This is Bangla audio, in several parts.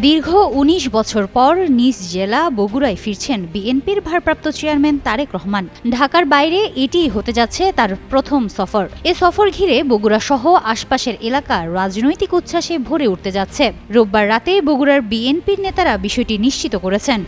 দীর্ঘ ১৯ বছর পর নিজ জেলা বগুড়ায় ফিরছেন বিএনপির ভারপ্রাপ্ত চেয়ারম্যান তারেক রহমান। ঢাকার বাইরে এটিই হতে যাচ্ছে তার প্রথম সফর। এ সফর ঘিরে বগুড়া সহ আশপাশের এলাকা রাজনৈতিক উচ্ছ্বাসে ভরে উঠতে যাচ্ছে। রোববার রাতে বগুড়ার বিএনপির নেতারা বিষয়টি নিশ্চিত করেছেন।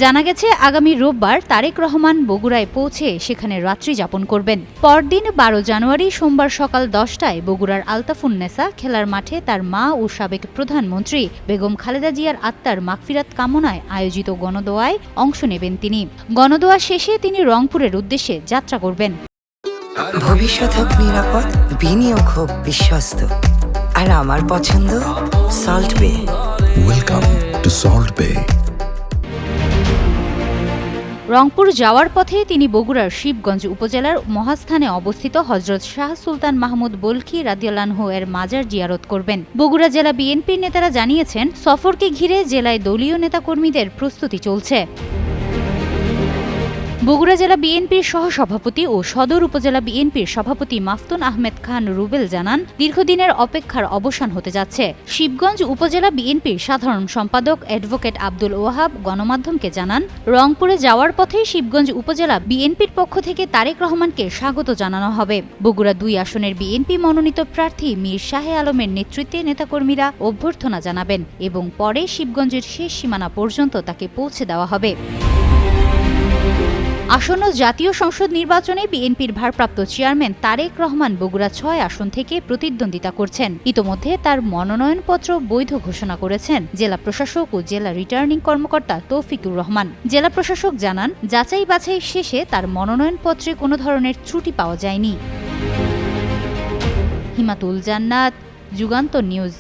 জানা গেছে, আগামী রোববার তারেক রহমান বগুড়ায় পৌঁছে সেখানে রাত্রি যাপন করবেন। পরদিন ১২ জানুয়ারি সোমবার সকাল ১০টায় বগুড়ার আলতাফুন্নেসা খেলার মাঠে তার মা ও সাবেক প্রধানমন্ত্রী বেগম খালেদা জিয়ার আত্মার মাগফিরাত কামনায় আয়োজিত গণদোয়ায় অংশ নেবেন তিনি। গণদোয়া শেষে তিনি রংপুরের উদ্দেশ্যে যাত্রা করবেন। ভবিষ্যৎ হোক নিরাপদ, বিনিয়োগ হোক বিশ্বস্ত, আর আমার পছন্দ সল্ট বে। ওয়েলকাম টু সল্ট বে। রংপুর যাওয়ার পথে তিনি বগুড়ার শিবগঞ্জ উপজেলার মহাস্থানে অবস্থিত হযরত শাহ সুলতান মাহমুদ বলখী রাদিয়াল্লাহু এর মাজার জিয়ারত করবেন। বগুড়া জেলা বিএনপির নেতারা জানিয়েছেন, সফরকে ঘিরে জেলায় দলীয় নেতাকর্মীদের প্রস্তুতি চলছে। বগুড়া জেলা বিএনপির সহসভাপতি ও সদর উপজেলা বিএনপির সভাপতি মাফতুন আহমেদ খান রুবেল জানান, দীর্ঘদিনের অপেক্ষার অবসান হতে যাচ্ছে। শিবগঞ্জ উপজেলা বিএনপির সাধারণ সম্পাদক অ্যাডভোকেট আব্দুল ওয়াহাব গণমাধ্যমকে জানান, রংপুরে যাওয়ার পথে শিবগঞ্জ উপজেলা বিএনপির পক্ষ থেকে তারেক রহমানকে স্বাগত জানানো হবে। বগুড়া ২ আসনের বিএনপি মনোনীত প্রার্থী মীর শাহে আলমের নেতৃত্বে নেতাকর্মীরা অভ্যর্থনা জানাবেন এবং পরে শিবগঞ্জের শেষ সীমানা পর্যন্ত তাকে পৌঁছে দেওয়া হবে। আসন্ন জাতীয় সংসদ নির্বাচনে বিএনপির ভারপ্রাপ্ত চেয়ারম্যান তারেক রহমান বগুড়া ৬ আসন থেকে প্রতিদ্বন্দ্বিতা করছেন। ইতোমধ্যে তার মনোনয়নপত্র বৈধ ঘোষণা করেছেন জেলা প্রশাসক ও জেলা রিটার্নিং কর্মকর্তা তৌফিকুর রহমান। জেলা প্রশাসক জানান, যাচাই বাছাই শেষে তার মনোনয়নপত্রে কোনো ধরনের ত্রুটি পাওয়া যায়নি। হিমাতুল জান্নাত, যুগান্তর নিউজ।